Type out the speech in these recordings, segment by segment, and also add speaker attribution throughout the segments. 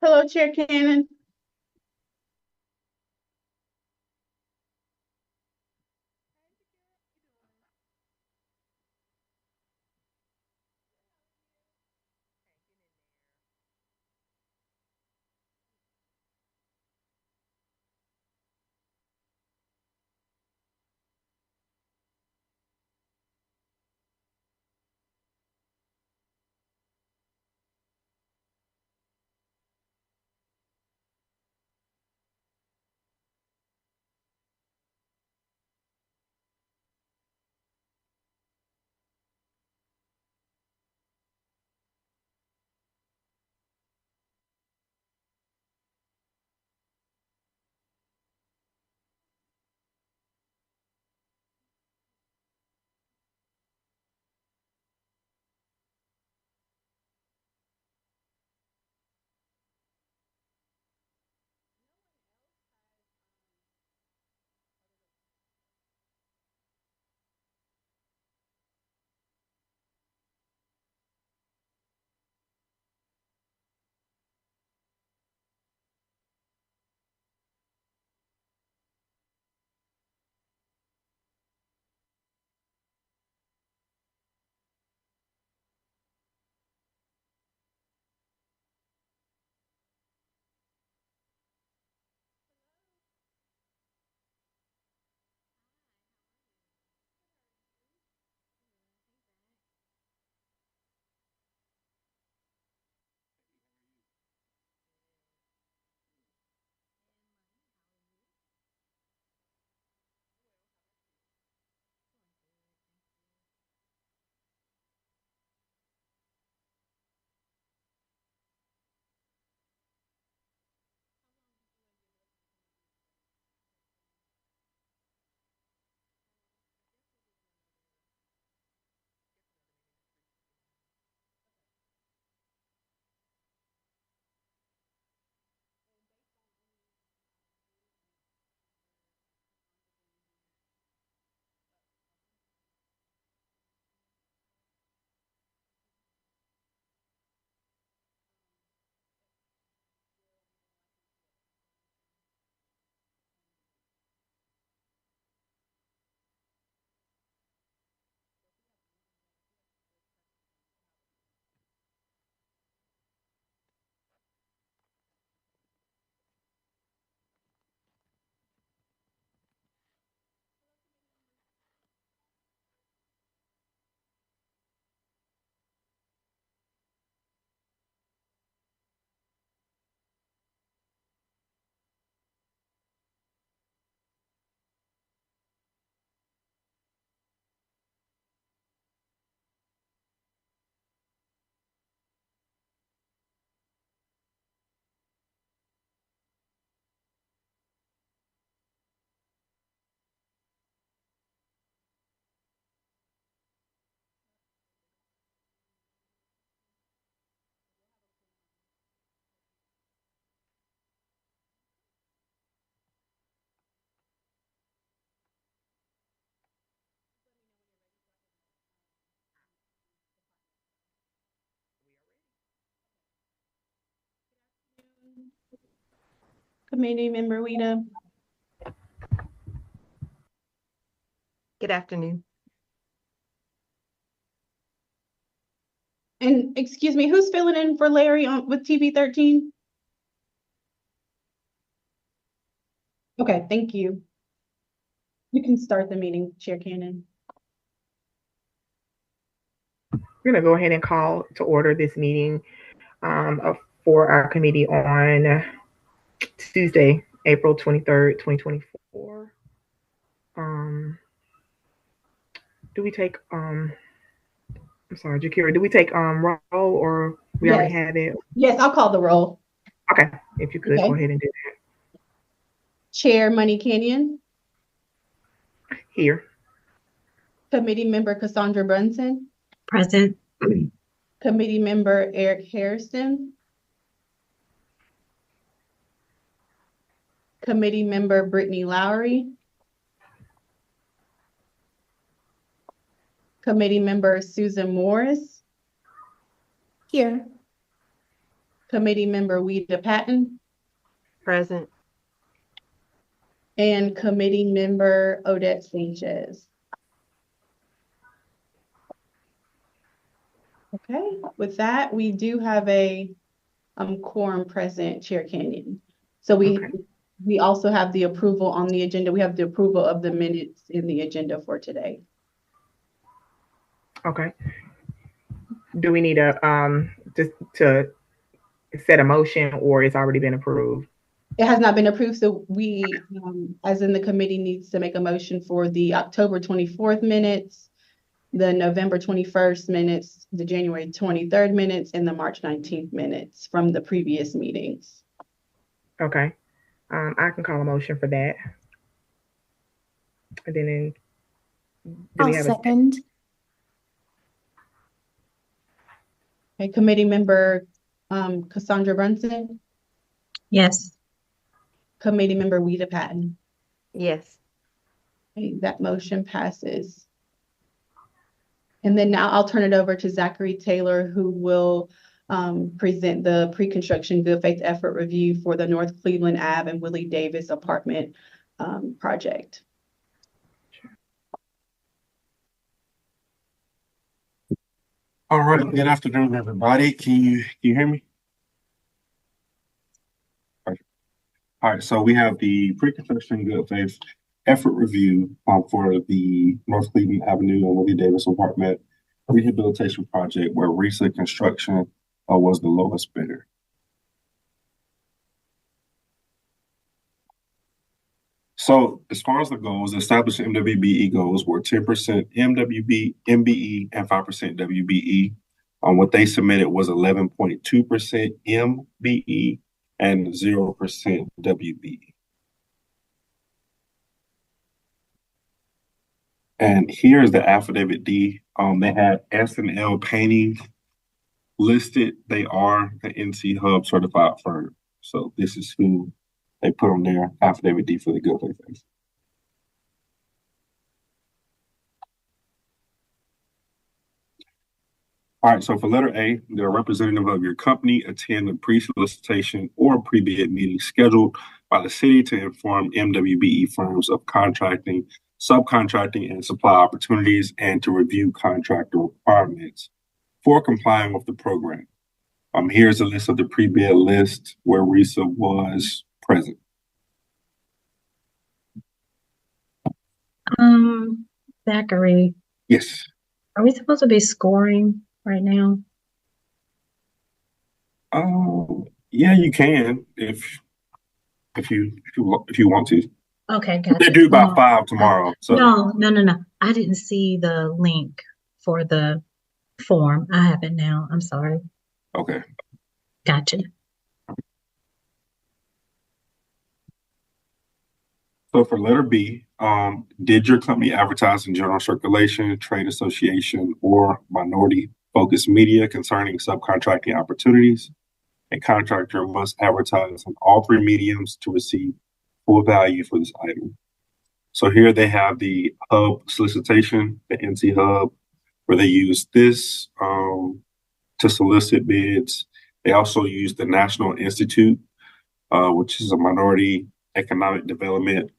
Speaker 1: Hello, Chair Cannon. Committee Member Weta.
Speaker 2: Good afternoon.
Speaker 1: And excuse me, who's filling in for Larry with TB 13? Okay, thank you. You can start the meeting, Chair Cannon.
Speaker 2: We're going to go ahead and call to order this meeting for our committee on Tuesday, April 23rd, 2024. Do we take, I'm sorry, Jakira, do we take roll or we already have it?
Speaker 1: Yes, I'll call the roll.
Speaker 2: Okay, if you could go ahead and do that.
Speaker 1: Chair Money Kenyon.
Speaker 2: Here.
Speaker 1: Committee Member Cassandra Brunson.
Speaker 3: Present.
Speaker 1: Committee Member Eric Harrison. Committee Member Brittany Lowry. Committee Member Susan Morris,
Speaker 3: Here.
Speaker 1: Committee Member Weeda Patton,
Speaker 3: Present.
Speaker 1: and Committee Member Odette Sanchez. Okay, with that, we do have a quorum present, Chair Kenyon. So we also have the approval on the agenda. We have the approval of the minutes in the agenda for today.
Speaker 2: Okay. Do we need just to set a motion, or it's already been approved?
Speaker 1: It has not been approved, so we, as in the committee, needs to make a motion for the October 24th minutes, the November 21st minutes, the January 23rd minutes, and the March 19th minutes from the previous meetings.
Speaker 2: Okay. I can call a motion for that. And then
Speaker 3: I'll second.
Speaker 1: Okay, Committee Member Cassandra Brunson,
Speaker 3: Yes.
Speaker 1: Committee Member Weeda Patton.
Speaker 3: Yes.
Speaker 1: Okay, that motion passes. And then now I'll turn it over to Zachary Taylor, who will present the pre-construction good faith effort review for the North Cleveland Ave and Willie Davis apartment project.
Speaker 4: All right, good afternoon, everybody. Can you hear me? All right, so we have the pre-construction good faith effort review for the North Cleveland Avenue and Willie Davis apartment rehabilitation project, where RISA Construction was the lowest bidder. So as far as the goals, the established MWBE goals were 10% MBE and 5% WBE. What they submitted was 11.2% MBE and 0% WBE. And here's the affidavit D. They had S&L Painting listed. They are the NC Hub certified firm. So this is who they put on their affidavit D for the good faith. All right, so for letter A, the representative of your company attend a pre-solicitation or pre-bid meeting scheduled by the city to inform MWBE firms of contracting, subcontracting, and supply opportunities, and to review contractor requirements for complying with the program. Here's a list of the pre-bid list where RISA was present.
Speaker 3: Zachary,
Speaker 4: Yes.
Speaker 3: are we supposed to be scoring right now?
Speaker 4: Yeah, you can if you want to.
Speaker 3: Okay, gotcha.
Speaker 4: They do by 5 tomorrow. So
Speaker 3: No. I didn't see the link for the form. I have it now. I'm sorry.
Speaker 4: okay.
Speaker 3: Gotcha.
Speaker 4: So for letter B, did your company advertise in general circulation, trade association, or minority focused media concerning subcontracting opportunities? A contractor must advertise on all 3 mediums to receive full value for this item. So here they have the hub solicitation, the NC Hub, where they use this to solicit bids. They also use the National Institute, which is a minority economic development,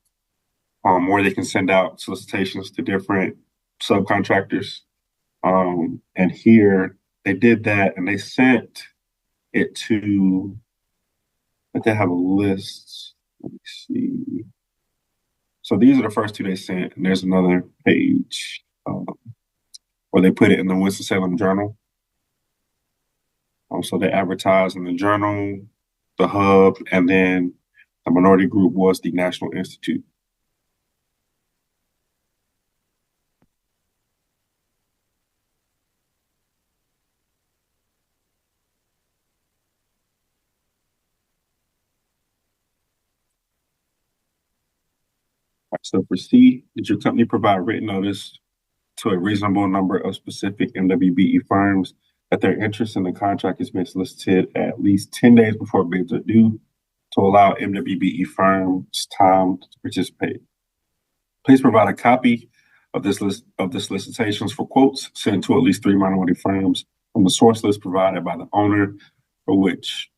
Speaker 4: where they can send out solicitations to different subcontractors. And here they did that, and they sent it to, but they have a list. Let me see. So these are the first 2 they sent, and there's another page where they put it in the Winston-Salem Journal. So they advertised in the Journal, the Hub, and then the minority group was the National Institute. So for C, did your company provide written notice to a reasonable number of specific MWBE firms that their interest in the contract has been solicited at least 10 days before bids are due to allow MWBE firms time to participate? Please provide a copy of this solicitations for quotes sent to at least 3 minority firms from the source list provided by the owner for each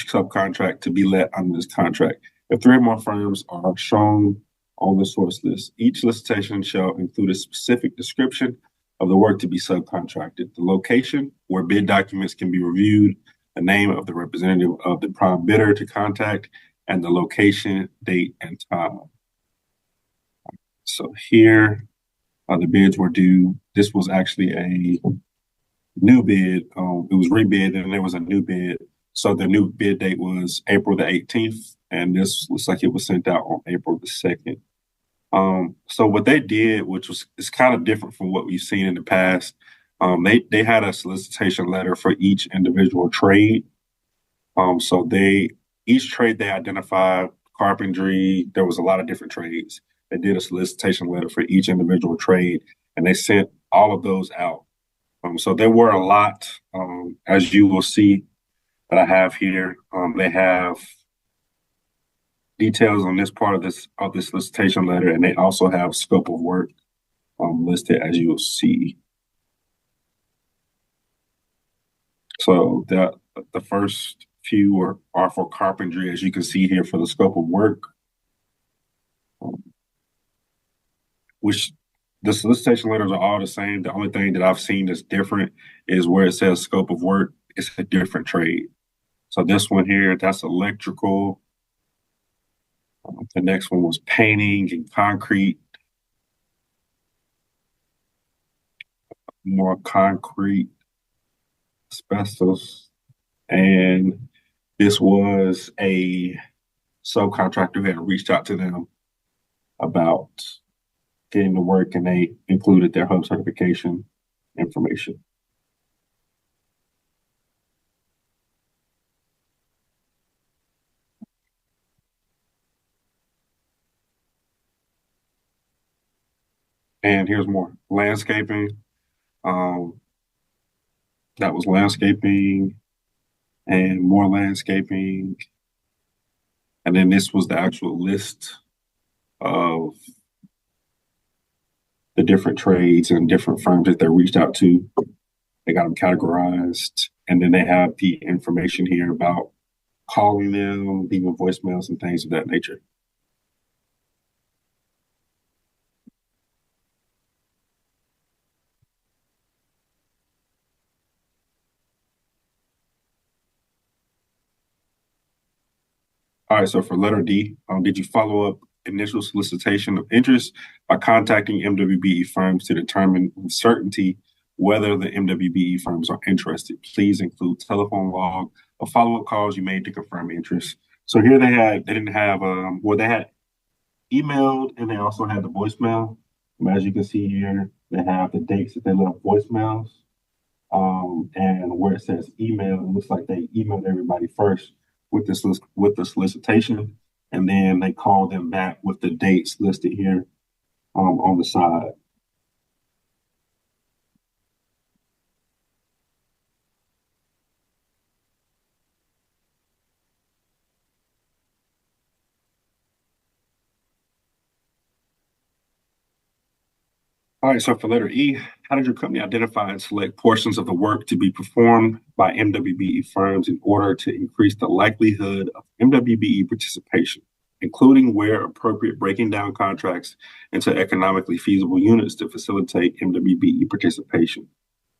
Speaker 4: subcontract to be let under this contract. If 3 or more firms are shown on the source list, each solicitation shall include a specific description of the work to be subcontracted, the location where bid documents can be reviewed, the name of the representative of the prime bidder to contact, and the location, date, and time. So here, the bids were due. This was actually a new bid. It was rebid, and there was a new bid. So the new bid date was April the 18th, and this looks like it was sent out on April the 2nd. So what they did, which is kind of different from what we've seen in the past, they had a solicitation letter for each individual trade. So each trade they identified, carpentry, there was a lot of different trades. They did a solicitation letter for each individual trade, and they sent all of those out. So there were a lot, as you will see that I have here. They have details on this part of this solicitation letter, and they also have scope of work listed, as you will see. So the first few are for carpentry, as you can see here, for the scope of work, which the solicitation letters are all the same. The only thing that I've seen that's different is where it says scope of work, it's a different trade. So this one here, that's electrical. The next one was painting and concrete. More concrete, asbestos. And this was a subcontractor who had reached out to them about getting to work, and they included their hub certification information. And here's more landscaping. That was landscaping and more landscaping. And then this was the actual list of the different trades and different firms that they reached out to. They got them categorized. And then they have the information here about calling them, leaving voicemails and things of that nature. All right, so for letter D, did you follow up initial solicitation of interest by contacting MWBE firms to determine with certainty whether the MWBE firms are interested? Please include telephone log of follow-up calls you made to confirm interest. So here they had emailed, and they also had the voicemail. As you can see here, they have the dates that they left voicemails. And where it says email, it looks like they emailed everybody first with the solicitation, and then they called them back with the dates listed here on the side. All right, so for letter E, how did your company identify and select portions of the work to be performed by MWBE firms in order to increase the likelihood of MWBE participation, including where appropriate, breaking down contracts into economically feasible units to facilitate MWBE participation?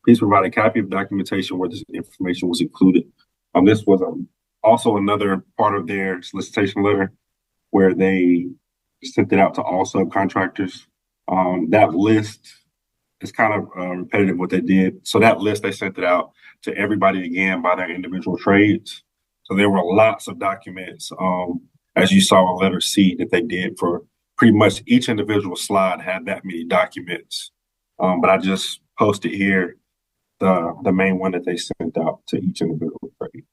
Speaker 4: Please provide a copy of documentation where this information was included. This was also another part of their solicitation letter where they sent it out to all subcontractors. That list is kind of repetitive what they did. So that list, they sent it out to everybody again by their individual trades. So there were lots of documents, as you saw in letter C, that they did for pretty much each individual slide had that many documents. But I just posted here the main one that they sent out to each individual trade.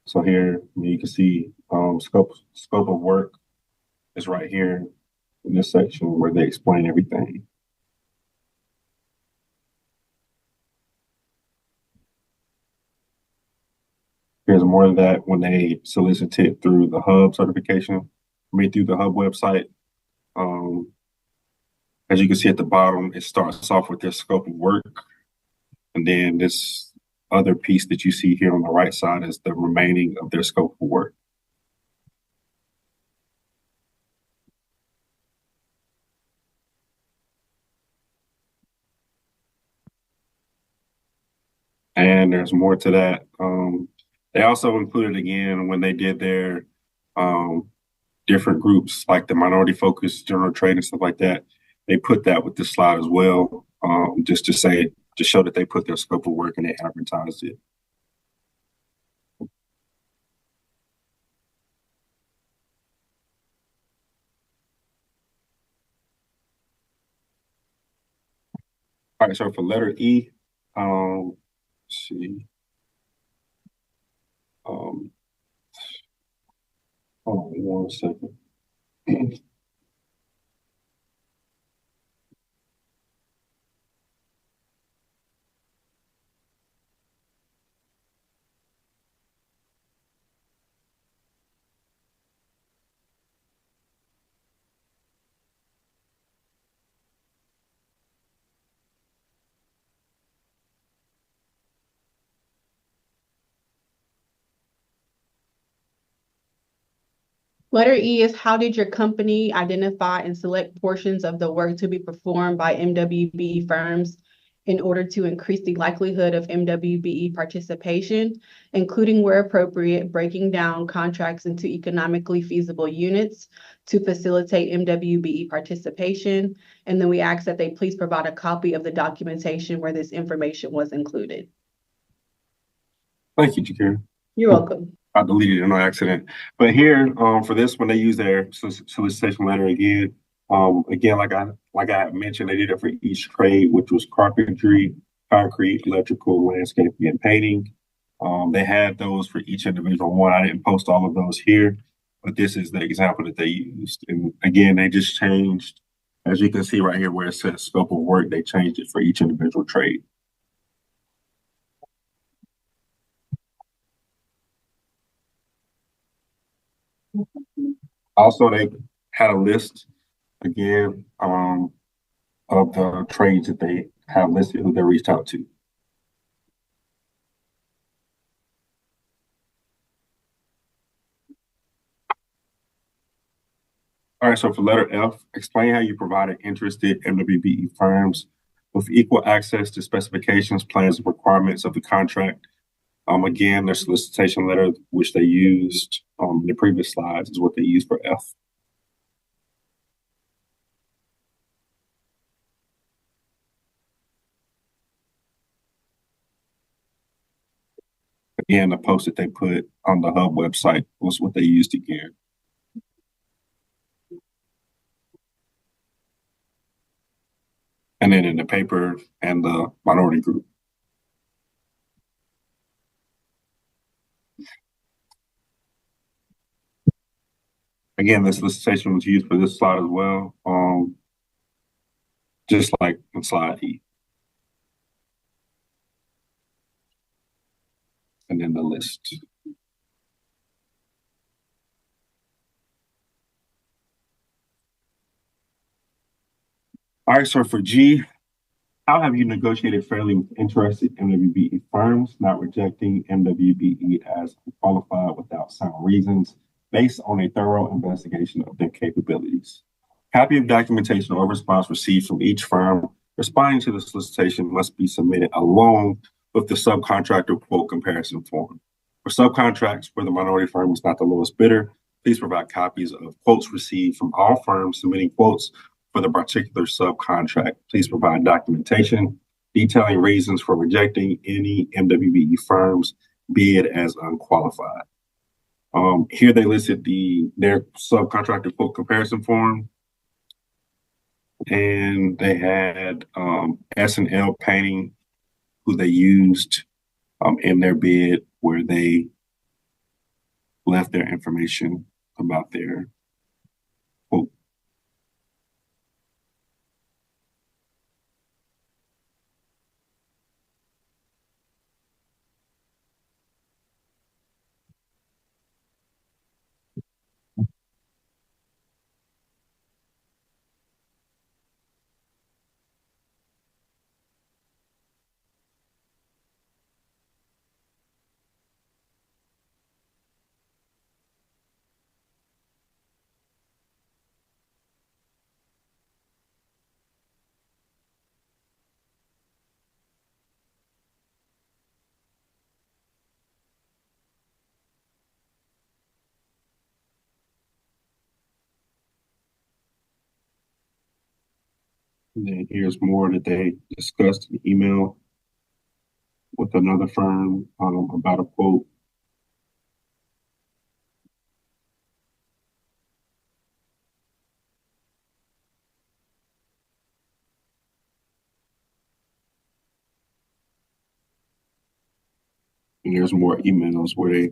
Speaker 4: So here you can see scope of work is right here in this section where they explain everything. Here's more of that when they solicited through the hub certification. through the hub website. As you can see at the bottom, it starts off with their scope of work. And then this other piece that you see here on the right side is the remaining of their scope of work. And there's more to that. They also included again when they did their different groups, like the minority focused general trade and stuff like that. They put that with this slide as well, just to show that they put their scope of work and they advertised it. All right, so for letter E, let's see. Hold on 1 second.
Speaker 1: Letter E is, how did your company identify and select portions of the work to be performed by MWBE firms in order to increase the likelihood of MWBE participation, including where appropriate, breaking down contracts into economically feasible units to facilitate MWBE participation? And then we ask that they please provide a copy of the documentation where this information was included.
Speaker 4: Thank you, Jakira.
Speaker 1: You're welcome.
Speaker 4: I deleted it on accident. But here, for this one, they use their solicitation letter again. Again, like I mentioned, they did it for each trade, which was carpentry, concrete, electrical, landscaping, and painting. They had those for each individual one. I didn't post all of those here, but this is the example that they used. And again, they just changed, as you can see right here where it says scope of work, they changed it for each individual trade. Also, they had a list again of the trades that they have listed who they reached out to. All right, so for letter F, explain how you provided interested MWBE firms with equal access to specifications, plans, and requirements of the contract. Again, their solicitation letter, which they used in the previous slides, is what they used for F. Again, the post that they put on the hub website was what they used again. And then in the paper and the minority group. Again, this solicitation was used for this slide as well, just like in slide E. And then the list. All right, so for G, how have you negotiated fairly with interested MWBE firms, not rejecting MWBE as qualified without sound reasons, based on a thorough investigation of their capabilities? Copy of documentation or response received from each firm responding to the solicitation must be submitted along with the subcontractor quote comparison form. For subcontracts where the minority firm is not the lowest bidder, please provide copies of quotes received from all firms submitting quotes for the particular subcontract. Please provide documentation detailing reasons for rejecting any MWBE firm's bid as unqualified. Here they listed their subcontractor quote comparison form, and they had S&L Painting, who they used in their bid, where they left their information about their quote. And then here's more that they discussed in email with another firm about a quote. And there's more emails where they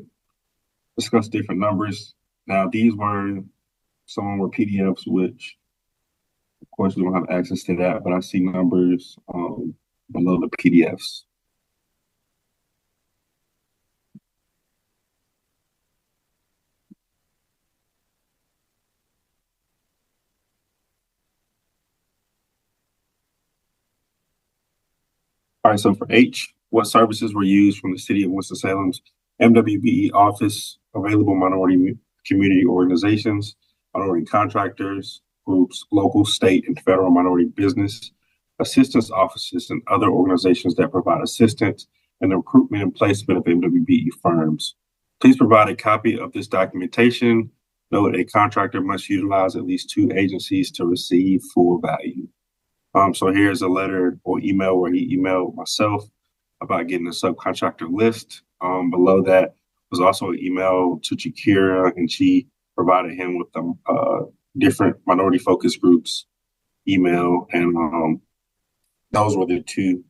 Speaker 4: discuss different numbers. Now, some were PDFs, which of course we don't have access to that, but I see numbers below the PDFs. All right, so for H, what services were used from the City of Winston-Salem's MWBE office, available minority community organizations, minority contractors, groups, local, state, and federal minority business, assistance offices, and other organizations that provide assistance in the recruitment and placement of MWBE firms. Please provide a copy of this documentation. Note a contractor must utilize at least 2 agencies to receive full value. So here's a letter or email where he emailed myself about getting a subcontractor list. Below that was also an email to Jakira, and she provided him with the different minority focus groups email. And those were the 2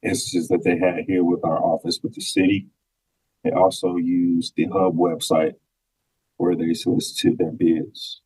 Speaker 4: instances that they had here with our office with the city. They also used the Hub website where they solicited their bids.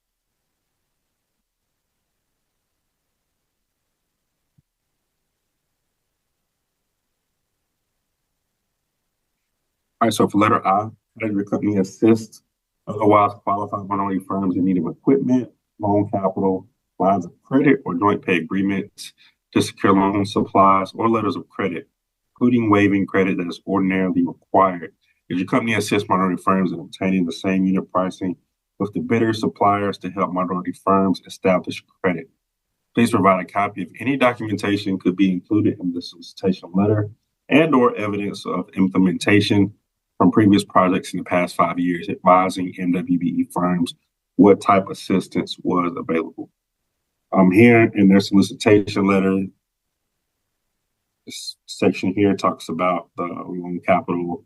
Speaker 4: All right, so for letter I, how does your company assist otherwise qualified minority firms in need of equipment, loan capital, lines of credit, or joint pay agreements to secure loan supplies or letters of credit, including waiving credit that is ordinarily required? Does your company assist minority firms in obtaining the same unit pricing with the bidder suppliers to help minority firms establish credit? Please provide a copy of any documentation could be included in the solicitation letter and/or evidence of implementation from previous projects in the past 5 years, advising MWBE firms what type of assistance was available. Here in their solicitation letter, this section here talks about the loan capital,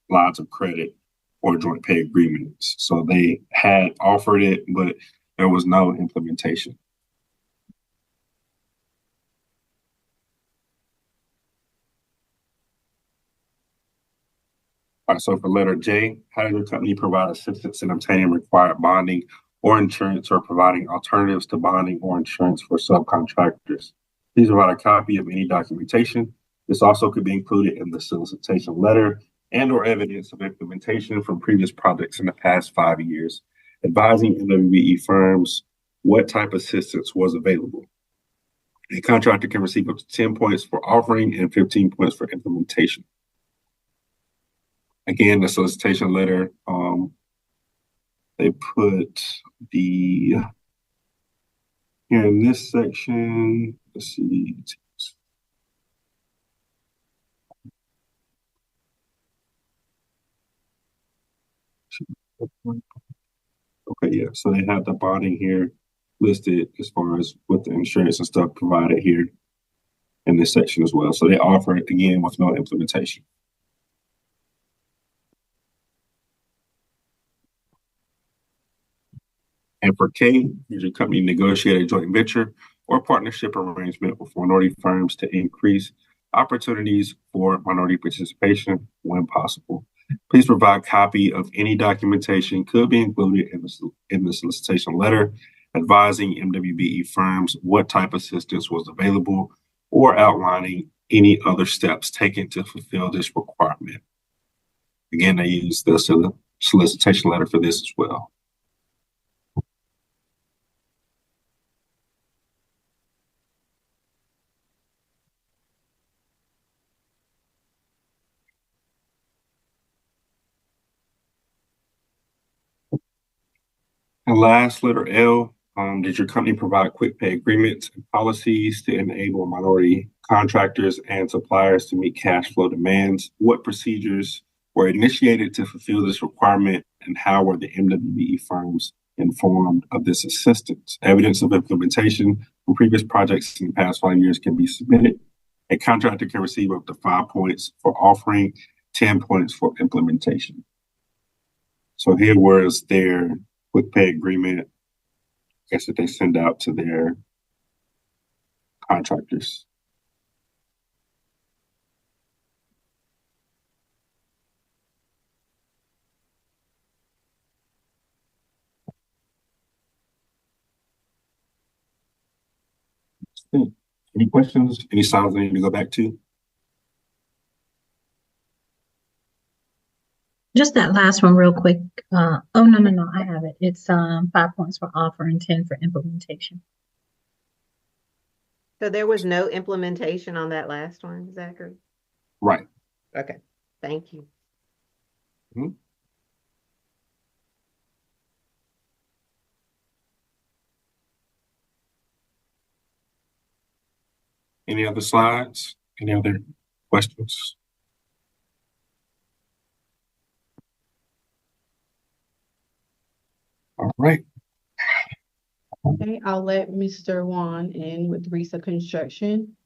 Speaker 4: lines of credit, or joint pay agreements. So they had offered it, but there was no implementation. All right, so for letter J, how does your company provide assistance in obtaining required bonding or insurance, or providing alternatives to bonding or insurance for subcontractors? Please provide a copy of any documentation. This also could be included in the solicitation letter and/or evidence of implementation from previous projects in the past 5 years, advising MWBE firms what type of assistance was available. A contractor can receive up to 10 points for offering and 15 points for implementation. Again, the solicitation letter, they put here in this section, let's see. Okay, yeah, so they have the bonding here listed as far as with the insurance and stuff provided here in this section as well. So they offer it again with no implementation. And for K, does your company negotiate a joint venture or partnership arrangement with minority firms to increase opportunities for minority participation when possible? Please provide a copy of any documentation could be included in the solicitation letter, advising MWBE firms what type of assistance was available or outlining any other steps taken to fulfill this requirement. Again, they use the solicitation letter for this as well. And last, letter L, did your company provide quick pay agreements and policies to enable minority contractors and suppliers to meet cash flow demands? What procedures were initiated to fulfill this requirement, and how were the MWBE firms informed of this assistance. Evidence of implementation from previous projects in the past 5 years can be submitted. A contractor can receive up to 5 points for offering, 10 points for implementation. So here was their quick pay agreement, I guess, that they send out to their contractors. Any questions? Any slides I need to go back to?
Speaker 3: Just that last one real quick. Oh, no, I have it. It's 5 points for offer and 10 for implementation.
Speaker 5: So there was no implementation on that last one, Zachary?
Speaker 4: Right.
Speaker 5: Okay, thank you.
Speaker 4: Any other slides? Any other questions? All right.
Speaker 1: Okay, I'll let Mr. Juan in with Risa Construction.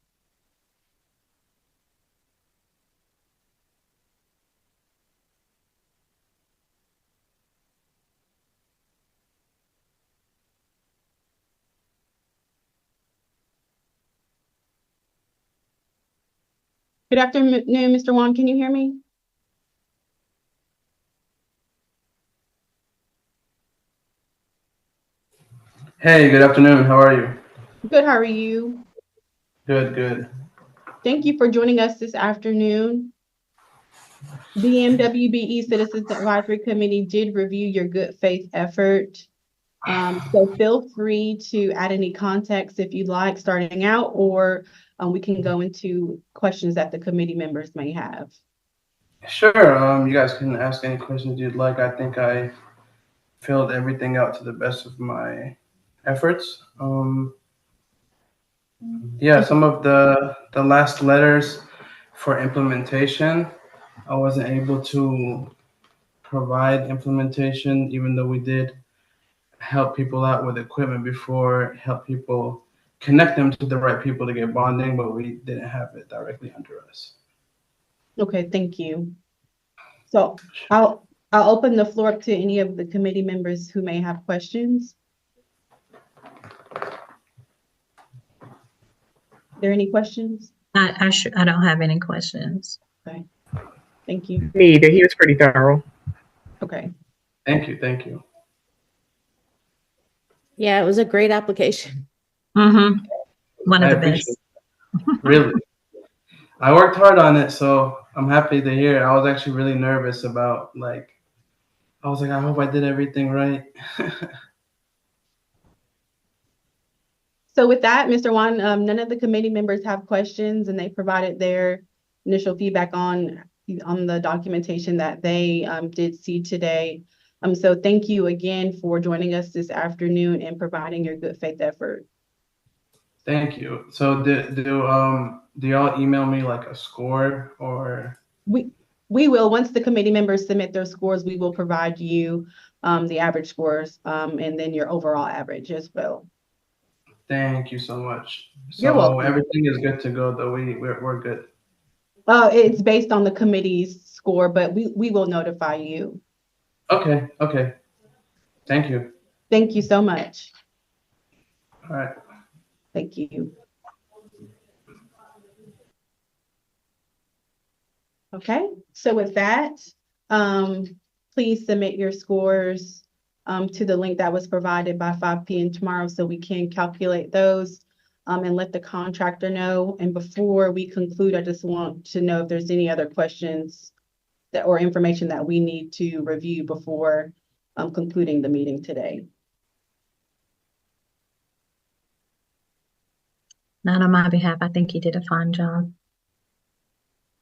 Speaker 1: Good afternoon, Mr. Juan. Can you hear me?
Speaker 6: Hey, good afternoon. How are you?
Speaker 1: Good, how are you?
Speaker 6: Good, good.
Speaker 1: Thank you for joining us this afternoon. The WBE Citizen Advisory Committee did review your good faith effort. So feel free to add any context if you'd like starting out, or we can go into questions that the committee members may have.
Speaker 6: Sure. You guys can ask any questions you'd like. I think I filled everything out to the best of my efforts. Yeah, some of the last letters for implementation, I wasn't able to provide implementation, even though we did help people out with equipment before, help people connect them to the right people to get bonding, but we didn't have it directly under us.
Speaker 1: Okay, thank you. So I'll open the floor up to any of the committee members who may have questions. Are there any questions?
Speaker 3: I don't have any questions.
Speaker 1: Okay, thank you.
Speaker 2: Me either. He was pretty thorough.
Speaker 1: Okay.
Speaker 6: Thank you, thank you.
Speaker 5: Yeah, it was a great application.
Speaker 3: Mm-hmm. One of
Speaker 6: I
Speaker 3: the best.
Speaker 6: appreciate it. Really. I worked hard on it, so I'm happy to hear it. I was actually really nervous about, I was like, I hope I did everything right.
Speaker 1: So with that, Mr. Juan, none of the committee members have questions, and they provided their initial feedback on the documentation that they did see today. So thank you again for joining us this afternoon and providing your good faith effort.
Speaker 6: Thank you. So do y'all email me like a score or?
Speaker 1: We will, once the committee members submit their scores, we will provide you the average scores and then your overall average as well.
Speaker 6: Thank you so much.
Speaker 1: You're
Speaker 6: So
Speaker 1: welcome.
Speaker 6: everything is good to go though. We're good.
Speaker 1: It's based on the committee's score, but we will notify you.
Speaker 6: Okay. Thank you.
Speaker 1: Thank you so much.
Speaker 6: All right.
Speaker 1: Thank you. Okay, so with that, please submit your scores to the link that was provided by 5 p.m. tomorrow so we can calculate those and let the contractor know. And before we conclude, I just want to know if there's any other questions or information that we need to review before concluding the meeting today.
Speaker 3: Not on my behalf. I think he did a fine job.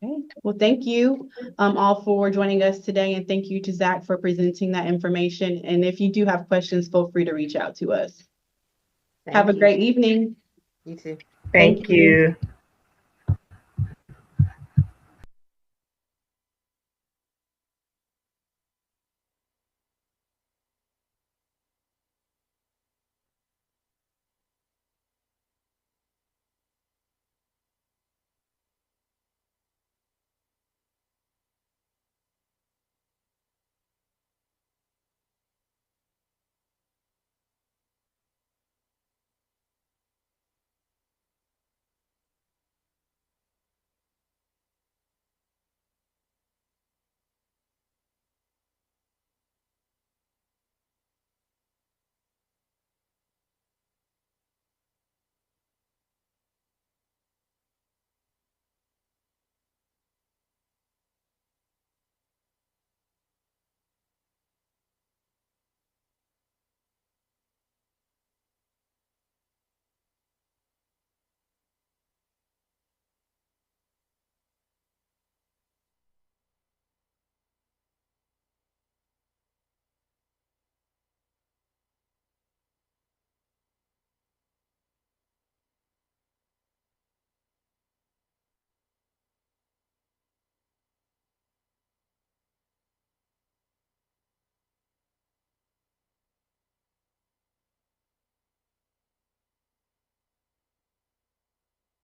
Speaker 1: Okay, well, thank you all for joining us today, and thank you to Zach for presenting that information. And if you do have questions, feel free to reach out to us. Have a great evening.
Speaker 5: You too.
Speaker 2: Thank you.